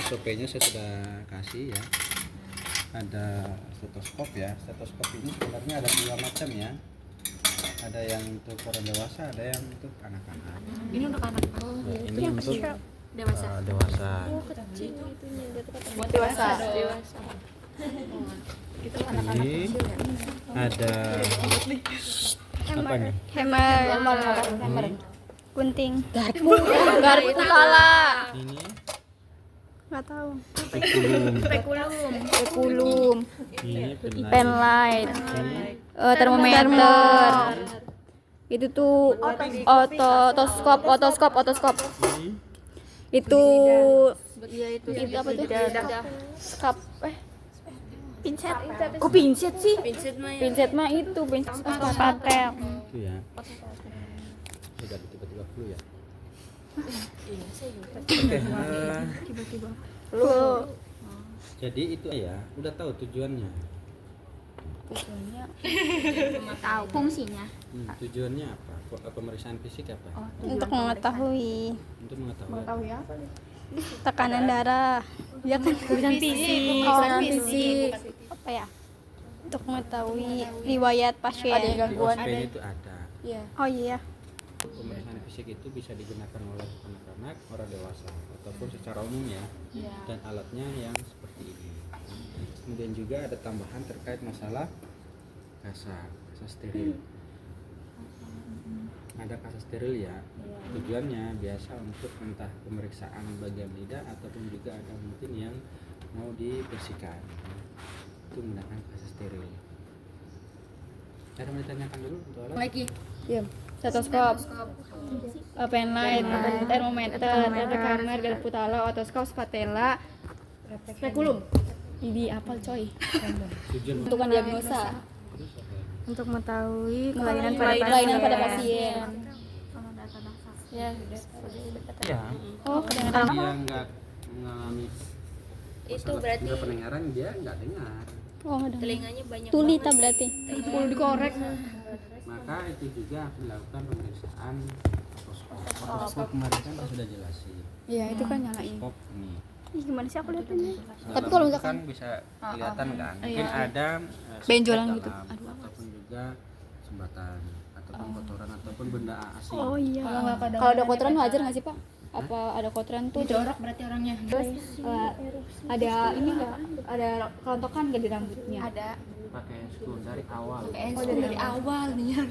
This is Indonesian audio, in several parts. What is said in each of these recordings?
SOP-nya saya sudah kasih ya. Ada stetoskop ya. Stetoskop ini sebenarnya ada dua macam ya. Ada yang untuk orang dewasa, ada yang untuk anak-anak. Ini untuk anak. Ya, ini untuk Dewasa. dewasa. Buat dewasa. Ini ada apa nih? Hammer. Gunting. Garpu kala. Ini Nggak tahu. Spekulum. ini Pen light. Ini Termometer. Itu tuh otoskop. ini Itu Itu apa tuh? skap pinset. Kok pinset sih? Pinset mah itu pinset patel. itu ya. Sudah tiba-tiba flu ya. Oke, jadi itu ya, udah tahu tujuannya. Tahu fungsinya. Tujuannya apa? Pemeriksaan fisik apa? Untuk mengetahui Untuk mengetahui. tekanan darah. Ya kan Fisik. Fisik. apa ya? Untuk mengetahui riwayat pasien. Ada yang gangguan. OSP itu ada. Oh iya. Pemeriksaan fisik itu bisa digunakan oleh anak-anak, orang dewasa, ataupun secara umum ya. Dan alatnya yang seperti ini. Kemudian juga ada tambahan terkait masalah kasa steril. Ada kasa steril ya. Tujuannya biasa untuk entah pemeriksaan bagian lidah ataupun juga ada mungkin yang mau dibersihkan. Itu menggunakan kasa steril. Ada yang ditanyakan dulu untuk alat? Lagi. Stetoskop, pen light, termometer, kamera, garpu tala, otoskop, spatula, Spekulum. ini apa coy? Tujuan Untuk diagnosa, Untuk mengetahui kelainan kelainan pada pasien. Ya. ya. Oh, kedengaran. Dia nggak mengalami Itu masalah berarti indera pendengaran, dia nggak dengar. Oh, ada. telinganya banyak. Tulita berarti. Perlu dikorek. Maka itu juga dilakukan pemeriksaan otoskop. Otoskop kemarin kan saya sudah jelasin. Iya, itu kan nyalain. Otoskop nih. Ih, gimana sih aku lihatnya? Tapi kalau misalkan bisa kelihatan kan, mungkin ada Benjolan dalam, gitu. ataupun juga sumbatan ataupun kotoran ataupun benda asing. Oh iya. Kalau ada kotoran wajar nggak sih Pak? Apa ada kotoran tuh? Jorok berarti orangnya. Terus ada ini nggak? Ada kerontokan nggak di rambutnya? Ada. Pakai spoon dari awal. Dari awal nih.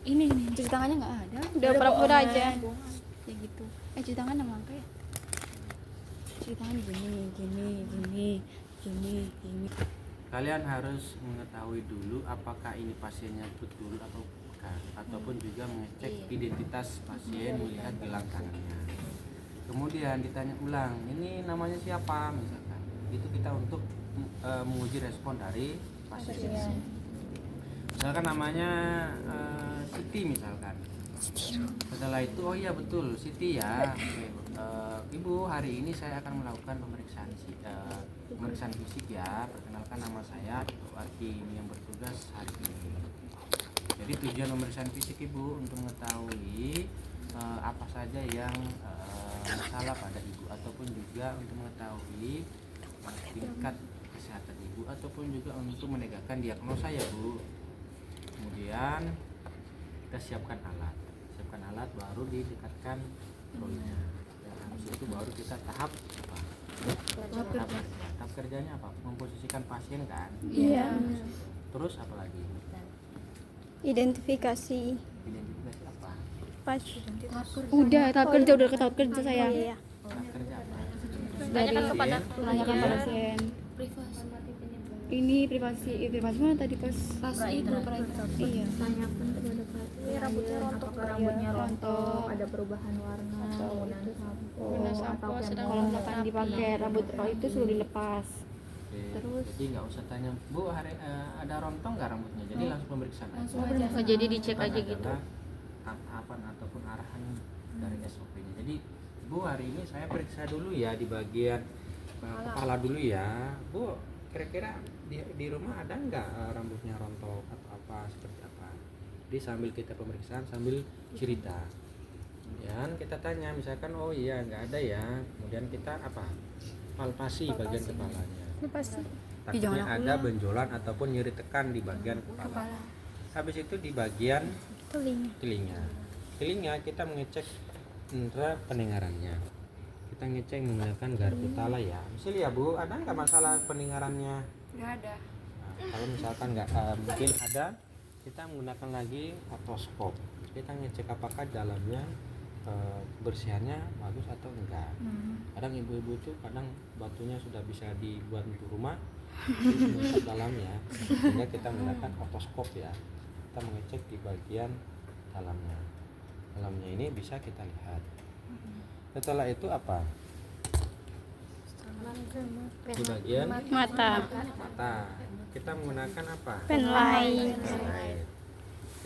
Ini cuci tangannya nggak ada. Udah pura-pura aja. Ya gitu. Cuci tangan sama apa ya? Cuci tangan gini. Kalian harus mengetahui dulu apakah ini pasiennya betul atau bukan, ataupun juga mengecek identitas pasien melihat gelang tangannya. Kemudian ditanya ulang, ini namanya siapa misalkan. Itu kita untuk menguji respon dari pasien. Misalkan namanya Siti misalkan. Setelah itu, oh iya betul Siti ya. Oke, Ibu, hari ini saya akan melakukan pemeriksaan fisik ya. Perkenalkan nama saya Ibu Arki, ini yang bertugas hari ini. Jadi tujuan pemeriksaan fisik Ibu untuk mengetahui apa saja yang salah pada Ibu, ataupun juga untuk mengetahui tingkat kesehatan Ibu, ataupun juga untuk menegakkan diagnosa ya Bu. Kemudian kita siapkan alat baru didekatkan rolnya. Dan habis itu baru kita tahap apa? Tahap kerjanya apa? Memposisikan pasien kan? Iya. Terus apa lagi? Identifikasi. Identifikasi apa? Pas. Udah tahap kerja, udah ke tahap kerja saya. Tahap kerja apa? Dari menanyakan pada pasien. Ini privasi mana tadi pas? Iya. rambutnya rontok, ada perubahan warna, penggunaan sampo, Kalau misalkan dipakai rambut itu suruh dilepas. Oke, Terus? jadi nggak usah tanya Bu ada rontok nggak rambutnya, jadi langsung pemeriksaan aja. Oh, jadi dicek Bukan aja gitu. adalah tahapan ataupun arahan dari SOP-nya. Jadi Bu, hari ini saya periksa dulu ya di bagian kepala dulu ya Bu, kira-kira di rumah ada nggak rambutnya rontok atau apa seperti apa. Jadi sambil kita pemeriksaan sambil cerita kemudian kita tanya misalkan oh iya nggak ada ya, kemudian kita apa, palpasi bagian kepalanya, Ini pasti. takutnya ada benjolan ataupun nyeri tekan di bagian kepala. Habis itu di bagian telinga kita mengecek indera pendengarannya, kita ngecek menggunakan garpu tala ya. Misalnya ya Bu, ada nggak masalah pendengarannya? Nggak ada. Nah, kalau misalkan nggak mungkin ada, kita menggunakan lagi otoskop, kita ngecek apakah dalamnya kebersihannya bagus atau enggak. Kadang ibu-ibu itu kadang batunya sudah bisa dibuat untuk rumah masuk dalamnya, sehingga kita menggunakan otoskop ya, kita mengecek di bagian dalamnya ini bisa kita lihat. Setelah itu apa, di bagian Mata. kita menggunakan apa, Penlight.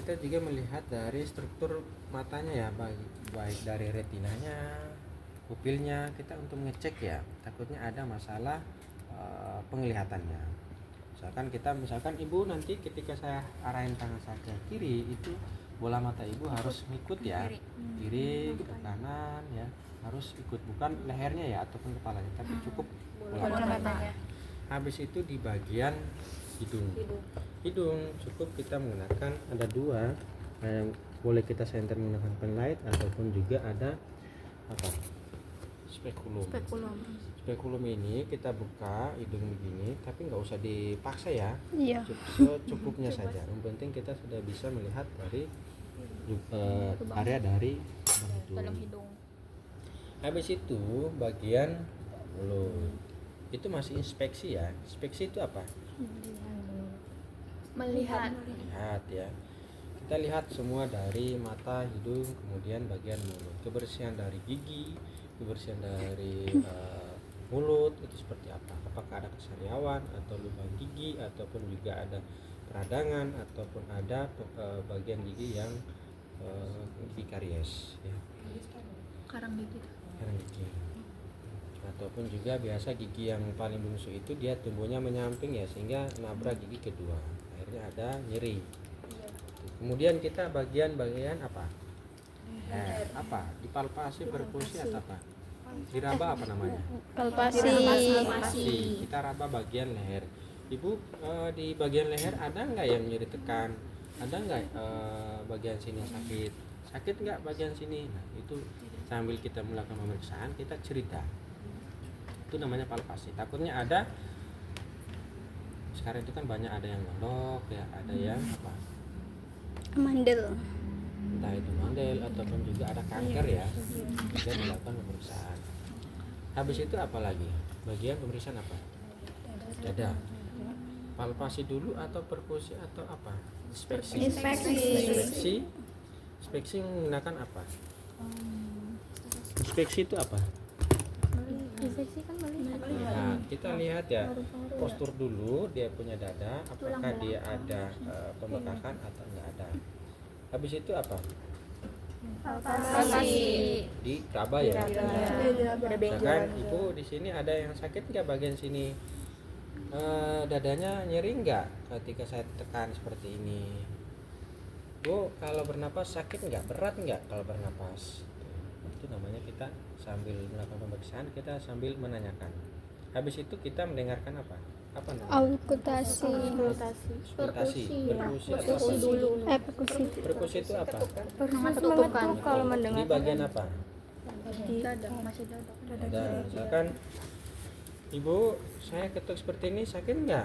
kita juga melihat dari struktur matanya ya, baik dari retinanya, pupilnya, kita untuk mengecek ya, takutnya ada masalah penglihatannya. Misalkan ibu nanti ketika saya arahin tangan saya ke kiri, itu bola mata ibu harus ikut ya, kiri ke kanan ya, harus ikut, bukan lehernya ya ataupun kepalanya, tapi cukup bola mata. Habis itu di bagian hidung cukup kita menggunakan, ada dua yang boleh kita senter menggunakan penlight ataupun juga ada apa, spekulum ini kita buka hidung begini, tapi nggak usah dipaksa ya, Iya. secukupnya saja. Yang penting kita sudah bisa melihat dari area dari dalam hidung. Habis itu bagian mulut itu masih inspeksi ya. Inspeksi itu apa? Melihat. Lihat ya. Kita lihat semua dari mata, hidung, kemudian bagian mulut. Kebersihan dari gigi, kebersihan dari mulut itu seperti apa? Apakah ada kesariawan atau lubang gigi, ataupun juga ada peradangan, ataupun ada bagian gigi yang gigi karies ya. Karang gigi. Ataupun juga biasa gigi yang paling bungsu itu dia tumbuhnya menyamping ya, sehingga nabrak gigi kedua, akhirnya ada nyeri. Kemudian kita bagian apa? Apa? Dipalpasi, perkusi atau apa? Diraba apa namanya? Palpasi. Kita raba bagian leher. Ibu, di bagian leher ada nggak yang nyeri tekan? Ada nggak bagian sini sakit? Sakit nggak bagian sini? Nah, itu sambil kita melakukan pemeriksaan kita cerita. Itu namanya palpasi. Takutnya ada, sekarang itu kan banyak ada yang ngelok ya, ada yang apa? Mandel. Entah itu mandel ataupun juga ada kanker ya. Kita melakukan pemeriksaan. Habis itu apa lagi? Bagian pemeriksaan apa? Dada. Palpasi dulu atau perkusi atau apa? Inspeksi menggunakan apa? Inspeksi itu apa? Nah, kita lihat ya postur dulu, dia punya dada, apakah dia ada pembekakan atau enggak ada. Habis itu apa? Di raba ya. Misalkan ibu di sini ada yang sakit nggak bagian sini? Dadanya nyeri nggak ketika saya tekan seperti ini? Bu, kalau bernapas sakit nggak? Berat nggak kalau bernapas? Itu namanya kita sambil melakukan pemeriksaan, kita sambil menanyakan. Habis itu kita mendengarkan apa? Apa namanya? Aukutasi. Perkusi itu apa? Mengetuk kalau Di mendengar. bagian apa? Dada. Misalkan ibu, saya ketuk seperti ini, sakit nggak?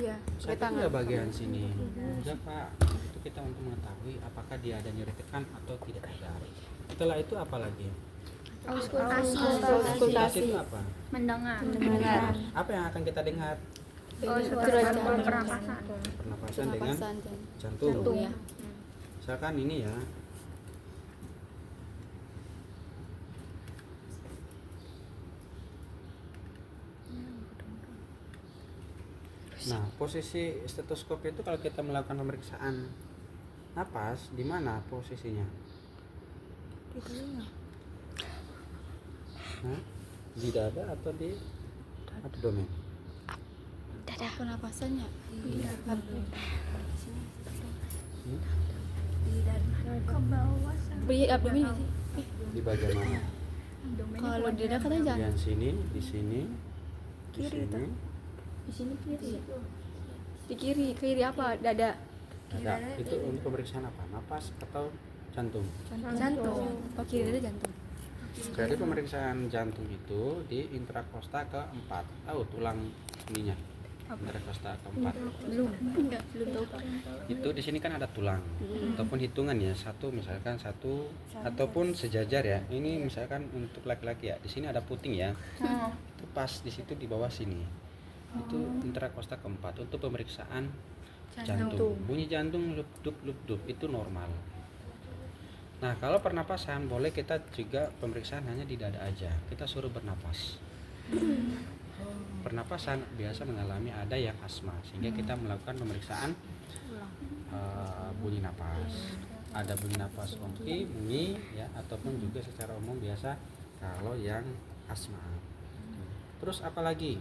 Iya. Sakit nggak bagian sini? Enggak Pak. Itu kita untuk mengetahui apakah dia ada nyeri tekan atau tidak ada. Setelah itu apa lagi? Auskultasi itu apa? Mendengar. Apa yang akan kita dengar? Pernapasan dengan jantung. Ya. Misalkan ini ya. Nah, posisi stetoskop itu kalau kita melakukan pemeriksaan napas, di mana posisinya? Di telinga. Di dada atau di abdomen? Dada. Pernapasannya. abdomen nggak sih? Di bagian mana? Kalau di dada katanya jangan. Bagian sini, di sini, di Kiri sini. Di sini kiri. Di kiri apa? Dada. Ada. Itu untuk pemeriksaan apa? Napas atau jantung? Jantung. Oh, kiri dada jantung. Jadi pemeriksaan jantung itu di intrakosta keempat. Tahu tulang ininya? Intrakosta keempat. Belum tahu Pak. Itu di sini kan ada tulang ataupun hitungan ya, satu misalkan satu ataupun sejajar ya. Ini misalkan untuk laki-laki ya, di sini ada puting ya. Itu pas di situ di bawah sini. Itu intrakosta keempat untuk pemeriksaan jantung. Bunyi jantung lup-dup itu normal. Nah, kalau pernapasan boleh kita juga pemeriksaan hanya di dada aja. Kita suruh bernapas. Pernapasan biasa mengalami ada yang asma, sehingga kita melakukan pemeriksaan bunyi napas. Ada bunyi napas ongki, bunyi ya, ataupun juga secara umum biasa kalau yang asma. Terus apa lagi?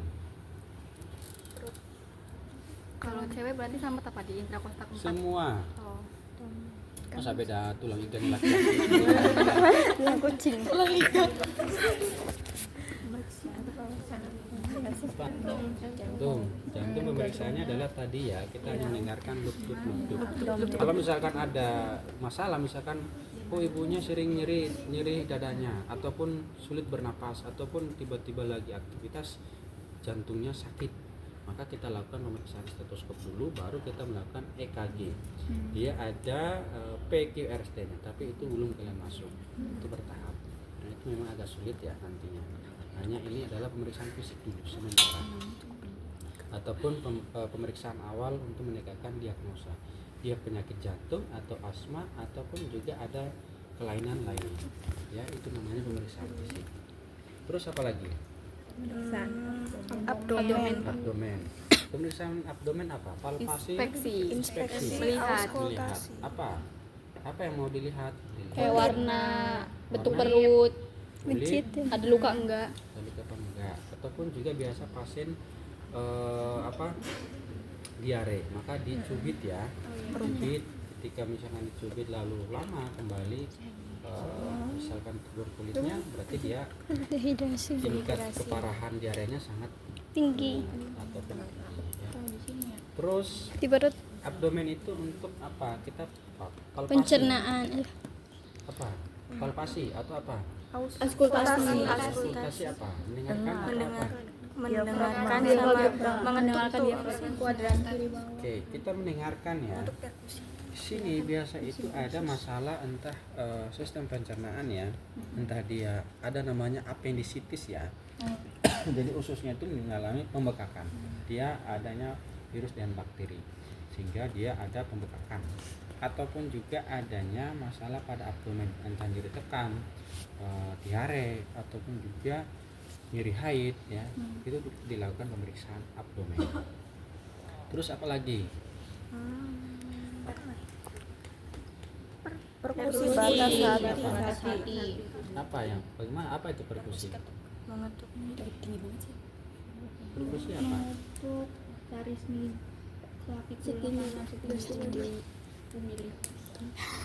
Kalau cewek berarti sama apa di intrakosta keempat? Semua. Oh. Masa beda tulang ikan laki-laki? Tulang kucing. Jantung pemeriksaannya adalah tadi ya, kita hanya mendengarkan lup-dup. Kalau misalkan ada masalah, misalkan ibunya sering nyeri dadanya, ataupun sulit bernapas, ataupun tiba-tiba lagi aktivitas jantungnya sakit, maka kita lakukan pemeriksaan stetoskop dulu, baru kita melakukan EKG. Dia ada PQRST-nya, tapi itu belum kalian masuk, itu bertahap. Nah, itu memang agak sulit ya nantinya. Hanya ini adalah pemeriksaan fisik dulu sementara, ataupun pemeriksaan awal untuk menegakkan diagnosa dia penyakit jantung atau asma, ataupun juga ada kelainan lain ya, itu namanya pemeriksaan fisik. Terus apa lagi? Abdomen. Pemeriksaan abdomen apa? Palpasi, inspeksi. Melihat. Apa yang mau dilihat? Kayak warna, bentuk perut, kulit, ada luka enggak? ada luka apa enggak, ataupun juga biasa pasien diare, maka dicubit ya. Cubit, ketika misalkan dicubit lalu lama kembali misalkan kubur kulitnya, berarti dia tingkat keparahan diarenya sangat Tinggi. ataupun tinggi ya. Terus Di perut abdomen itu untuk apa? Kita palpasi. pencernaan. Apa? Palpasi atau apa? Auskultasi. Konsultasi apa? Mendengarkan atau apa? mendengarkan sama mengenalkan dia kuadran kiri bawah. Oke, kita mendengarkan ya. Di sini biasa itu ada masalah entah sistem pencernaan ya, entah dia ada namanya appendicitis ya. Jadi ususnya itu mengalami pembekakan. Dia adanya virus dan bakteri sehingga dia ada pembekakan. Ataupun juga adanya masalah pada abdomen, entah nyeri tekan, diare, ataupun juga nyeri haid ya. Itu dilakukan pemeriksaan abdomen. Terus apa lagi? Perkusi batas hati. Apa yang bagaimana, apa itu perkusi? Perkusi apa? Untuk garis nih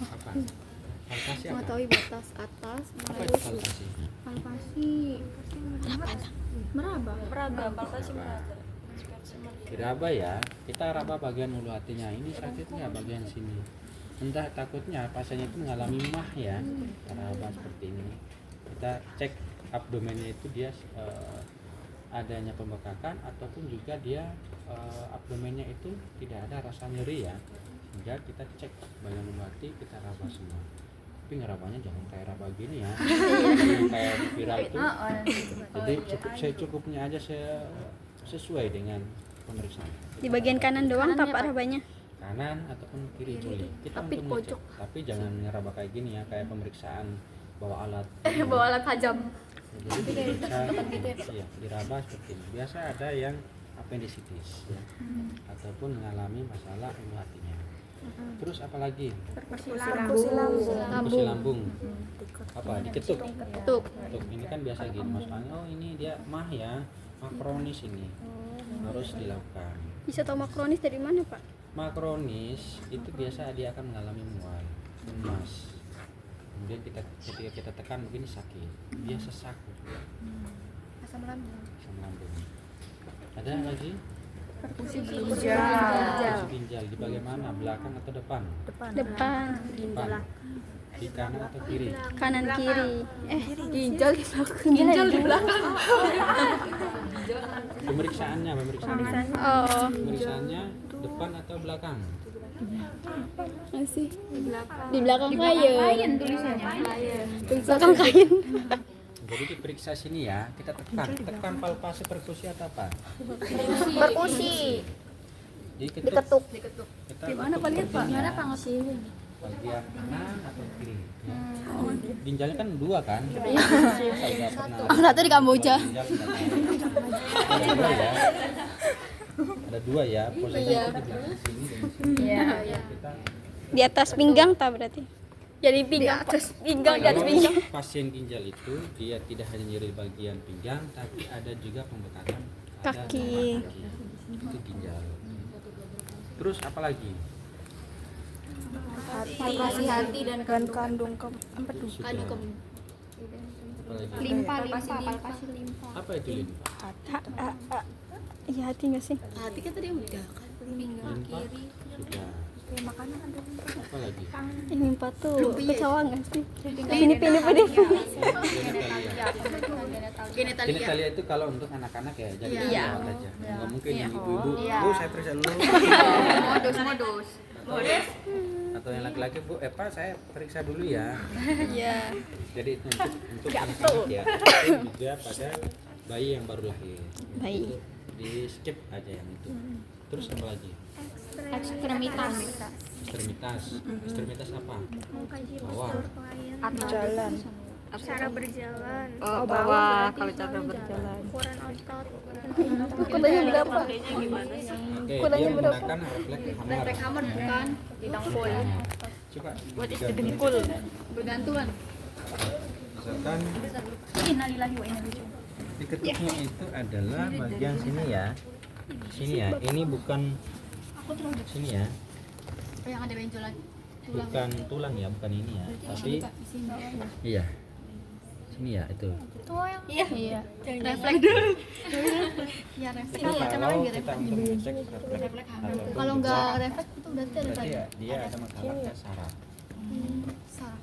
Apa? Palpasi apa? Mengetahui batas atas, Apa itu palpasi? palpasi meraba Diraba ya, kita raba bagian ulu hatinya. Ini sakitnya bagian sini. Entah takutnya pasiennya itu mengalami mah ya, raba seperti ini. Kita cek abdomennya itu dia adanya pembekakan, ataupun juga dia abdomennya itu tidak ada rasa nyeri ya. Sehingga kita cek bagian ulu hati, kita raba semua. Tapi ngerabanya jangan kayak raba gini ya, kayak viral itu. Jadi secukupnya aja, sesuai dengan pemeriksaan. di bagian kanan doang tapak rabanya. Kanan ataupun kiri boleh. Kita Tapi untuk pojok. ngecek. Tapi jangan ngeraba kayak gini ya, kayak pemeriksaan bawa alat. Bawa alat tajam. Jadi diperiksa, iya, diraba seperti ini. Biasa ada yang appendicitis ya, ataupun mengalami masalah ulu hatinya. Terus apa lagi? Perkusi lambung. Apa? Diketuk. Ketuk. Ketuk. Ini kan biasa gini, maksudnya oh ini dia mah ya, mah kronis ini. Harus dilakukan. Bisa tahu makronis dari mana, Pak? Makronis itu biasa dia akan mengalami mual, Kemudian ketika kita tekan begini sakit, dia sesak, Asam lambung. asam lambung. Ada lagi? Perkusi Fungsi ginjal di bagian mana? Belakang atau depan? depan. Depan. Di kanan atau kiri? Kanan kiri. Ginjal di belakang. Ginjal di belakang. Pemeriksaannya. Oh, Pemeriksaannya depan atau belakang? Masih. di belakang kain. Belakang kain. Jadi diperiksa sini ya, kita tekan palpasi perkusi atau apa? Perkusi. Diketuk. Diketuk. Kita Gimana Pak lihat Pak? Gimana Pak sini? bagian kanan atau kiri? Ya. Ginjalnya kan dua kan? Saya nggak pernah. Oh, satu di Kamboja. Ginjal nggak tahu. Ada dua ya. Ada dua ya. Posisinya itu di belakang sini dan di sini. Iya. Kita Di atas pinggang tak berarti? Jadi pinggang atas pinggang di atas kalau pinggang. pasien ginjal itu dia tidak hanya nyeri bagian pinggang, tapi ada juga pembekakan pada Kaki. Itu ginjal. Terus apa lagi? Palpasi hati dan kandung Apa tuh? Apa lagi? limpa, palpasi limpa. Apa itu limpa? Iya hati nggak sih? Hati kan tadi udah kan pinggang Limpa kiri. sudah. Kayak makanan ada limpa. Apa lagi? Ini empat tuh kecoa nggak sih? Ini pini pini. Genitalia. Genitalia itu kalau untuk anak-anak ya, jadi lewat aja. Nggak mungkin yang ibu-ibu. Bu, saya periksa dulu. Modus. Atau yang laki-laki, Bu, Pak, saya periksa dulu ya. Iya. Jadi itu untuk anak-anak ya. Itu juga pada bayi yang baru lahir. Bayi. Itu di skip aja yang itu. Terus apa lagi? Ekstremitas. Ekstremitas apa? Bawah. Jalan. Cara berjalan. Oh, bawah kalau cara berjalan. Ukuran otot. Ukurannya berapa? Oke, dia menggunakan refleks hammer. Bukan didangkul. Coba. What is the diganti. dengkul? Bergantungan. Misalkan Innalillahi wa inna ilaihi. diketuknya itu adalah bagian sini ya. Sini ya. Ini bukan sini ya. Oh, yang ada benjolan. Bukan tulang ya, bukan ini ya. Tapi iya. Sini ya itu. Oh, yang Iya. Refleks. Iya, refleks. Itu kalau kita untuk mengecek refleks ataupun Kalau juga nggak refleks itu berarti ada berarti ya dia ada masalah kayak saraf. saraf.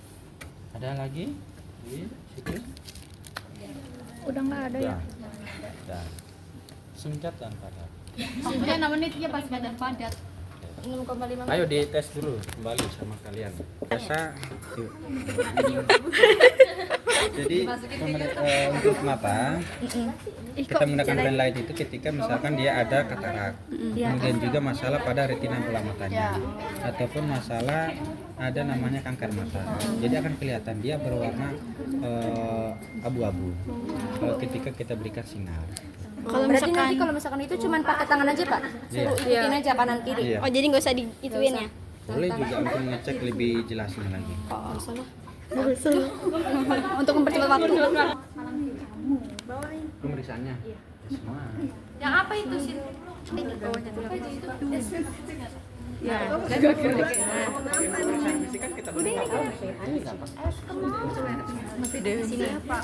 Ada lagi di situ? udah nggak ada ya. Udah. Sengkat dan padat. Sudah 6 menit ya pas badan padat. 6,5 Ayo dites dulu kembali sama kalian. Biasa jadi untuk mata kita menggunakan blend light itu ketika misalkan dia ada katarak, kemudian juga masalah pada retina bola matanya, ataupun masalah ada namanya kanker mata. Jadi akan kelihatan dia berwarna abu-abu ketika kita berikan sinar. Kalau Berarti misalkan nanti kalau misalkan itu cuma pakai tangan aja Pak? Suruh ikutin aja kanan kiri. Iya. oh jadi nggak usah diituin ya? Boleh juga untuk mengecek lebih jelasnya lagi. untuk mempercepat waktu. Pemeriksaannya semua. Yang apa itu sih? Ini bawahnya tulang itu. Ya, sini apa?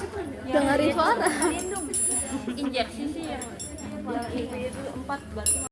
Dengerin suara. Injeksi sih ya.